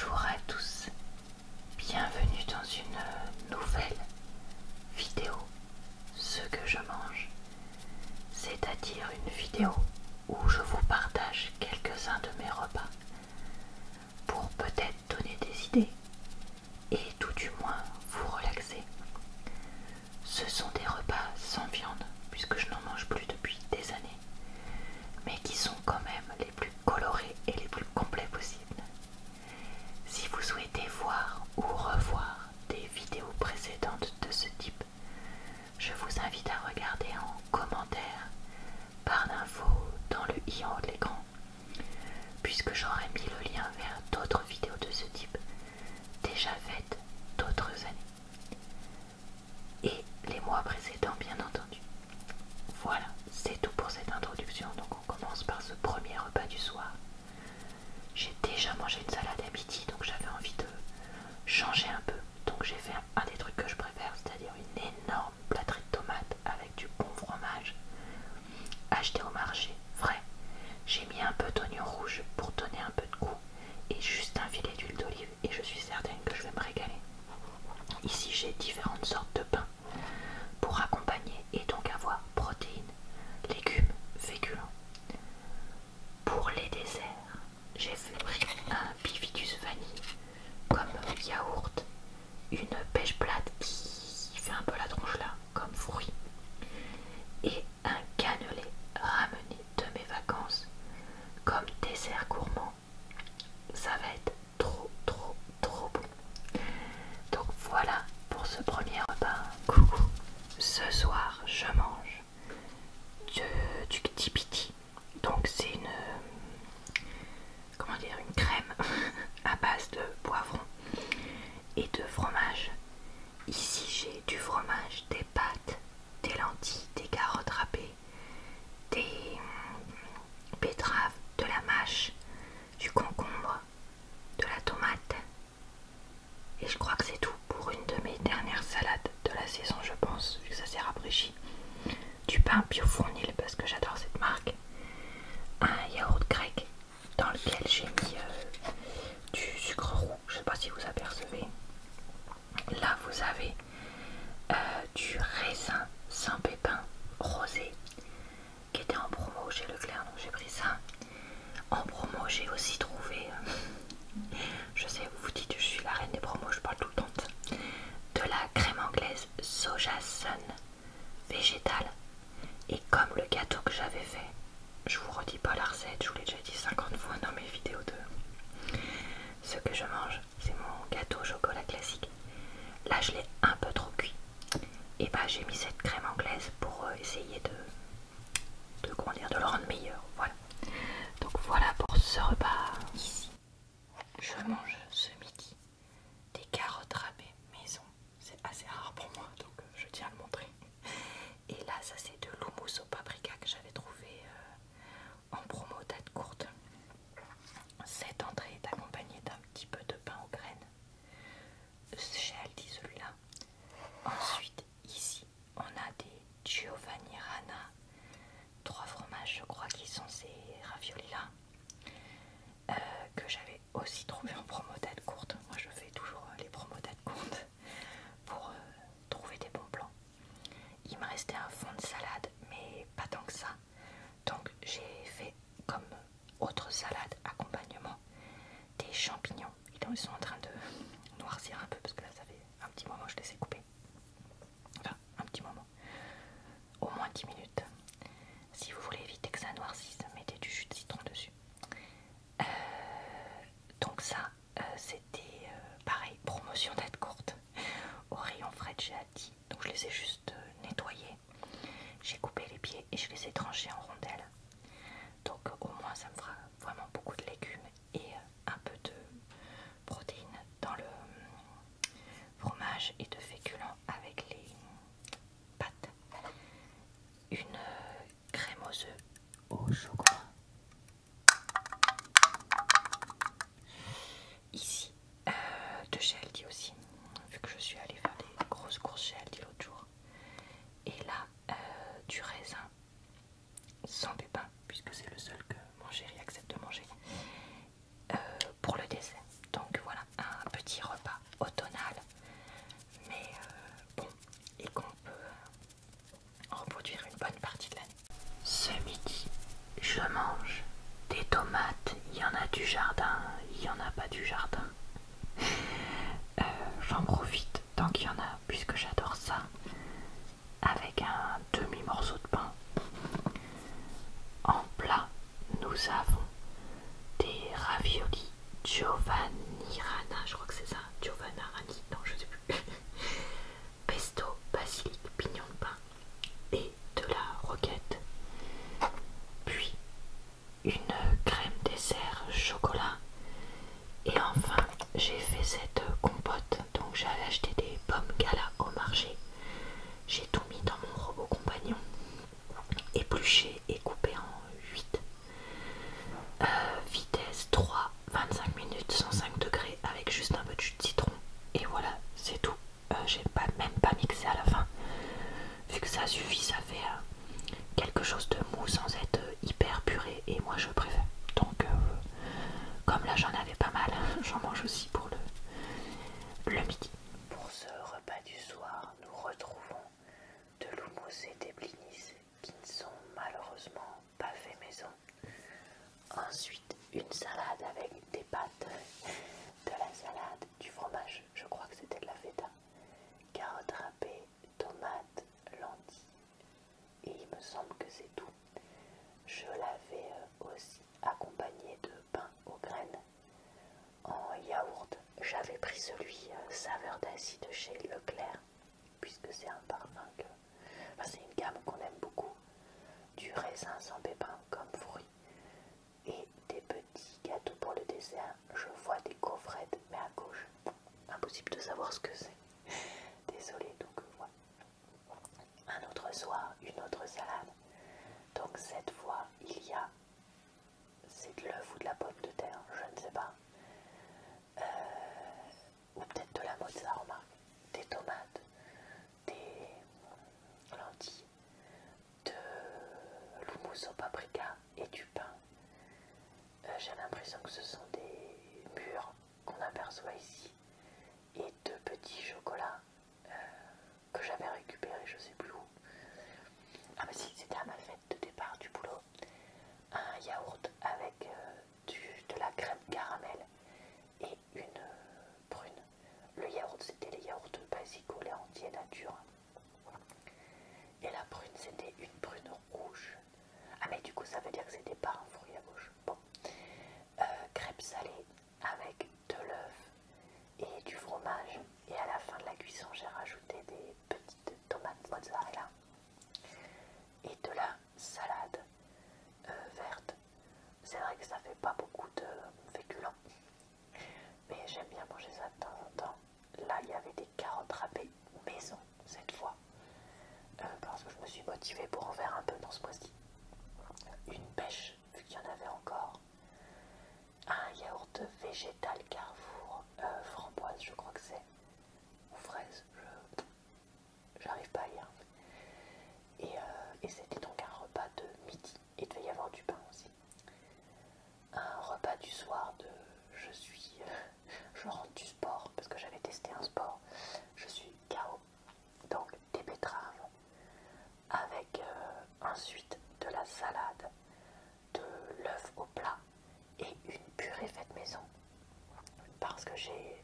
Bonjour à tous, bienvenue dans une nouvelle vidéo, ce que je mange, c'est-à-dire une vidéo où je vous partage quelques-uns de mes repas pour peut-être donner des idées et tout du moins vous relaxer. Ce sont des repas sans viande puisque je n'en mange plus depuis des années, mais qui sont quand même les plus colorés et les plus complets possibles. Si vous souhaitez voir ou revoir des vidéos précédentes de ce type, je vous invite à regarder en commentaire, barre d'infos dans le i en haut de l'écran, puisque j'aurais mis le lien vers d'autres vidéos de ce type déjà faites d'autres années. Et les mois précédents bien entendu. Voilà, c'est tout pour cette introduction, donc on commence par ce premier repas du soir. J'ai déjà mangé une salade à midi, donc j'avais envie de changer un peu. Donc j'ai fait un des trucs que je préfère, c'est-à-dire une énorme plâtrée de tomates avec du bon fromage acheté au marché, frais. J'ai mis un peu d'oignon rouge pour donner un peu de goût et juste un filet d'huile d'olive et je suis certaine que je vais me régaler. Ici j'ai différentes sortes de pain pour accompagner et donc avoir protéines, légumes, féculents. Pour les desserts, j'ai pris un bifidus vanille comme yaourt, une pêche plate qui fait un peu la tronche là comme fruit et un cannelé ramené de mes vacances comme dessert gourmand. Ça va être trop bon. Donc voilà pour ce premier repas. Coucou. Ce soir je mange du tipiti. Donc c'est une une crème à base de poivron et de fromage. Ici j'ai du fromage, des pâtes, des lentilles, des carottes râpées, des betteraves, de la mâche, du concombre, de la tomate. Et je crois que c'est tout pour une de mes dernières salades de la saison, je pense, vu que ça s'est rafraîchi. Du pain bio fournil parce que j'adore cette marque. Un yaourt grec dans lequel j'ai mis du sucre roux, je ne sais pas si vous apercevez. Là vous avez du raisin sans pépins rosé qui était en promo chez Leclerc, donc j'ai pris ça. En promo j'ai aussi trouvé, je sais vous vous dites je suis la reine des promos, je parle tout le temps de la crème anglaise Soja Sun végétale. Et comme le gâteau que j'avais fait, je vous redis pas la recette, je vous l'ai déjà dit 50 fois dans mes vidéos de ce que je mange, c'est mon gâteau au chocolat classique. Là je l'ai un peu trop cuit et bah j'ai mis cette crème anglaise pour essayer de le rendre meilleur. Voilà, donc voilà pour ce repas. Ici je mange ce midi des carottes râpées maison, c'est assez rare pour moi donc je tiens à le montrer. Et là ça c'est de l'houmous au paprika que j'avais trouvé en promo date courte. Cette entrée est accompagnée d'un petit peu de pain aux graines chez Aldi celui-là. Ensuite ici on a des Giovanni Rana, 3 fromages je crois qui sont ces raviolis là que j'avais aussi trouvé en promo date courte. Moi je fais toujours les promos date courtes pour trouver des bons plans. Il me restait un fond de salade mais pas tant que ça, donc j'ai fait comme autre salade accompagnement des champignons. Ils sont en train de noircir un peu parce que là ça fait un petit moment que je les ai coupés, enfin un petit moment, au moins 10 minutes. Si vous voulez éviter que ça noircisse, mettez du jus de citron dessus. Donc ça c'était pareil, promotion date courte au rayon frais de chez Aldi. Donc je les ai juste nettoyés, j'ai coupé les pieds et je les ai tranchés en rondelles. Donc au moins ça me fera vraiment beaucoup de légumes et un peu de protéines dans le fromage et de féculents avec les pâtes. Une crème aux œufs au chocolat. Ici de chez Aldi aussi, vu que je suis allée faire des grosses courses chez Aldi l'autre jour. Et là du raisin sans pépins puisque c'est le seul que mon chéri accepte de manger pour le dessert. Donc voilà, du jardin. J'en profite tant qu'il y en a, puisque j'adore ça, avec un demi-morceau de pain. En plat, nous avons des raviolis Giovanni Rana, je crois que c'est ça, Giovanna Rani, non je sais plus. Pesto, basilic, pignon de pain et de la roquette. Puis une crème dessert chocolat. Et enfin, j'ai fait cette compote. Donc j'allais acheter des pommes gala au marché. J'ai tout mis dans mon robot compagnon, épluché et coupé en 8. Vitesse 3, 25 minutes, 105 degrés avec juste un peu de jus de citron. Et voilà, c'est tout. J'ai même pas mixé à la fin. Vu que ça suffit, ça fait quelque chose de mou sans être hyper puré. Et moi je préfère. Donc comme là j'en avais pas mal, j'en mange aussi pour le midi. Pour ce repas du soir, nous retrouvons de l'houmous et des blinis qui ne sont malheureusement pas faits maison. Ensuite, une salade avec des pâtes, de la salade, du fromage, je crois que c'était de la feta, carottes râpées, tomates, lentilles. Et il me semble que c'est tout. Je l'avais aussi accompagné de pain aux graines en yaourt. J'avais pris celui saveur d'acide de chez Leclerc, puisque c'est un parfum que... Enfin, c'est une gamme qu'on aime beaucoup. Du raisin sans pépins comme fruit. Et des petits gâteaux pour le dessert. Je vois des gaufrettes, mais à gauche. Impossible de savoir ce que c'est. Désolée, donc voilà. Un autre soir, une autre salade. Donc cette fois, il y a... C'est de l'œuf ou de la pomme de terre, je ne sais pas. Ou peut-être de la mozza, remarque. Des tomates, des lentilles, de l'houmous au paprika et du pain. J'ai l'impression que ce sont des mûres qu'on aperçoit ici et de petits chocolats que j'avais récupérés je sais plus où. Ah mais si, c'était à ma fête de départ du boulot. Un yaourt avec de la crème caramel et une prune. Le yaourt c'était les yaourts basiques au lait entier nature. Et la prune c'était une prune rouge. Ah mais du coup ça veut dire que c'était pas un fruit à gauche. Bon. Crêpes salées avec de l'œuf et du fromage. Et à la fin de la cuisson j'ai rajouté des petites tomates mozzarella et de la salade verte. C'est vrai que ça fait pas beaucoup de féculents, mais j'aime bien manger ça de temps en temps. Là il y avait des carottes râpées maison cette fois, parce que je me suis motivée pour en faire un peu dans ce mois-ci. Une pêche vu qu'il y en avait encore. Un yaourt végétal Carrefour, framboise je crois que c'est, ou fraise, j'arrive pas à lire. Et c'était donc un repas de midi, et il devait y avoir du pain aussi. Un repas du soir de je rentre du sport, parce que j'avais testé un sport, je suis KO, donc des betteraves, avec ensuite de la salade, de l'œuf au plat, et une purée faite maison, parce que j'ai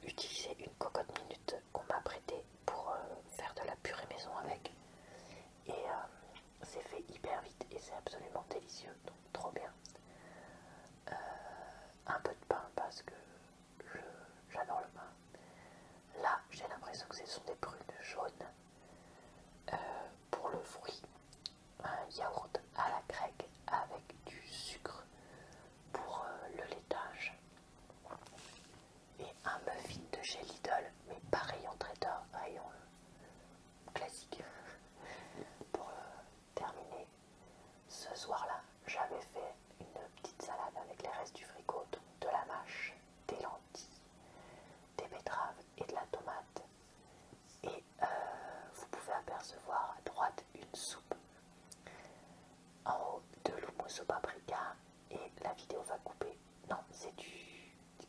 utilisé une cocotte minute qu'on m'a prêtée pour faire de la purée maison avec, et c'est fait hyper vite et c'est absolument délicieux, donc trop bien. Un peu de pain parce que j'adore le pain. Là j'ai l'impression que ce sont des prunes jaunes. Pour le fruit, un yaourt à la grecque avec du sucre pour le laitage, et un muffin de chez Lidl, mais pas rayon traiteur, rayon classique. Pour terminer, ce soir-là, j'avais fait une petite salade avec les restes du frigo, donc de la mâche, des lentilles, des betteraves et de la tomate. Et vous pouvez apercevoir à droite une soupe. En haut, de l'houmous au paprika, et la vidéo va couper. Non, c'est du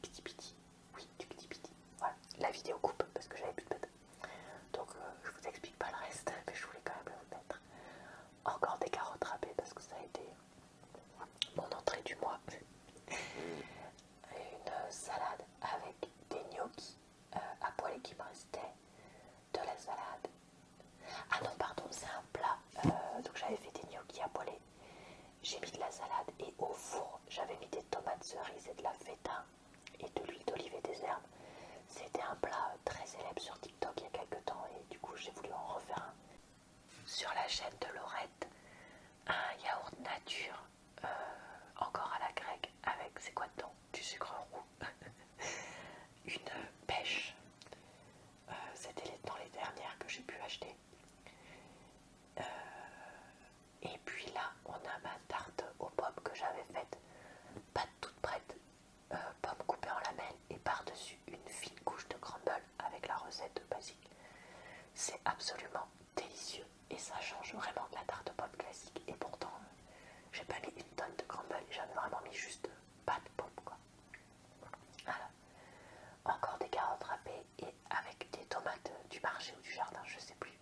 kitty piti. Oui, du kitty piti. Voilà, la vidéo coupe. feta et de l'huile d'olive et des herbes. C'était un plat très célèbre sur TikTok il y a quelques temps et du coup j'ai voulu en refaire un. Sur la chaîne de Laurette, un yaourt nature, encore à la grecque, avec, c'est quoi dedans? Du sucre roux, une pêche. C'était dans les dernières que j'ai pu acheter. Et puis là, on a ma tarte aux pommes que j'avais faite, pas toute prête, pommes coupées en lamelles et par-dessus une fine couche de crumble avec la recette basique. C'est absolument délicieux et ça change vraiment de la tarte aux pommes classique. Et pourtant, j'ai pas mis une tonne de crumble, j'avais vraiment mis juste pas de pommes quoi. Voilà. Encore des carottes râpées et avec des tomates du marché ou du jardin, je sais plus.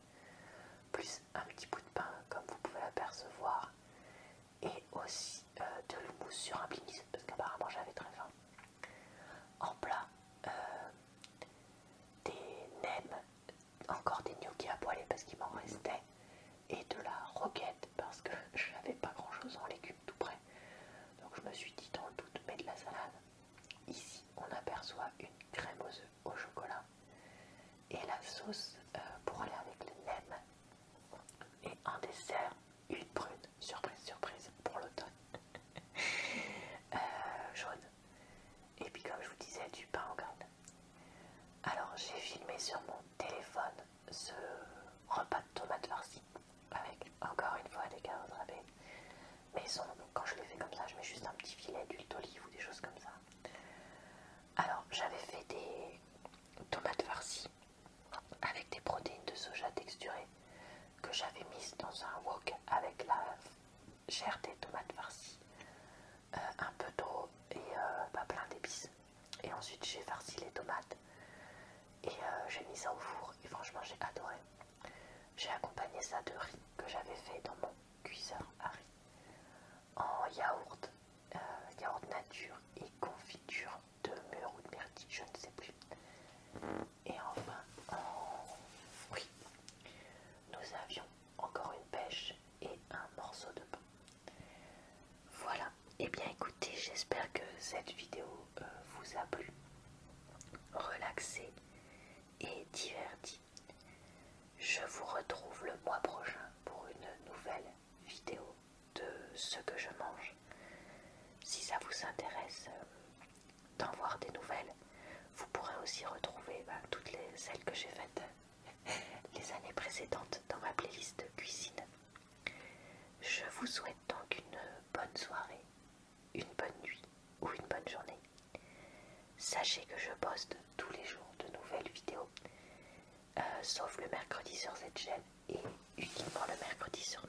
Plus un petit bout de pain comme vous pouvez l'apercevoir. Et aussi de l'houmous sur un blinis parce qu'apparemment j'avais très faim. En plat, des nems, encore des gnocchis à poêler parce qu'il m'en restait. Et de la roquette parce que je n'avais pas grand chose en légumes tout près. Donc je me suis dit dans le doute, mais de la salade. Ici on aperçoit une crème aux œufs au chocolat et la sauce pour aller avec les nems. Et en dessert, une prune, surprise surprise pour l'automne, jaune. Et puis comme je vous disais, du pain en graines. Alors j'ai filmé sur mon téléphone ce repas de tomates farcies avec encore une fois des carottes râpées maison. Donc quand je les fais comme ça, je mets juste un petit filet d'huile d'olive ou des choses comme ça. Alors j'avais fait des tomates farcies avec des protéines de soja texturées que j'avais mises dans un wok avec la chair des tomates farcies, un peu d'eau et pas plein d'épices. Et ensuite j'ai farci les tomates et j'ai mis ça au four et franchement j'ai adoré. J'ai accompagné ça de riz que j'avais fait dans mon cuiseur à riz en yaourt, yaourt nature et confiture de mûre ou de myrtille, je ne sais plus. Et enfin en fruits, nous avions encore une pêche et un morceau de pain. Voilà, et bien écoutez, j'espère que cette vidéo vous a plu, relaxé et diverti. Je vous retrouve le mois prochain pour une nouvelle vidéo de ce que je mange. Si ça vous intéresse d'en voir des nouvelles, vous pourrez aussi retrouver toutes celles que j'ai faites les années précédentes dans ma playlist de cuisine. Je vous souhaite donc une bonne soirée, une bonne nuit ou une bonne journée. Sachez que je poste tous les jours de nouvelles vidéos, sauf le mercredi sur cette chaîne et uniquement le mercredi sur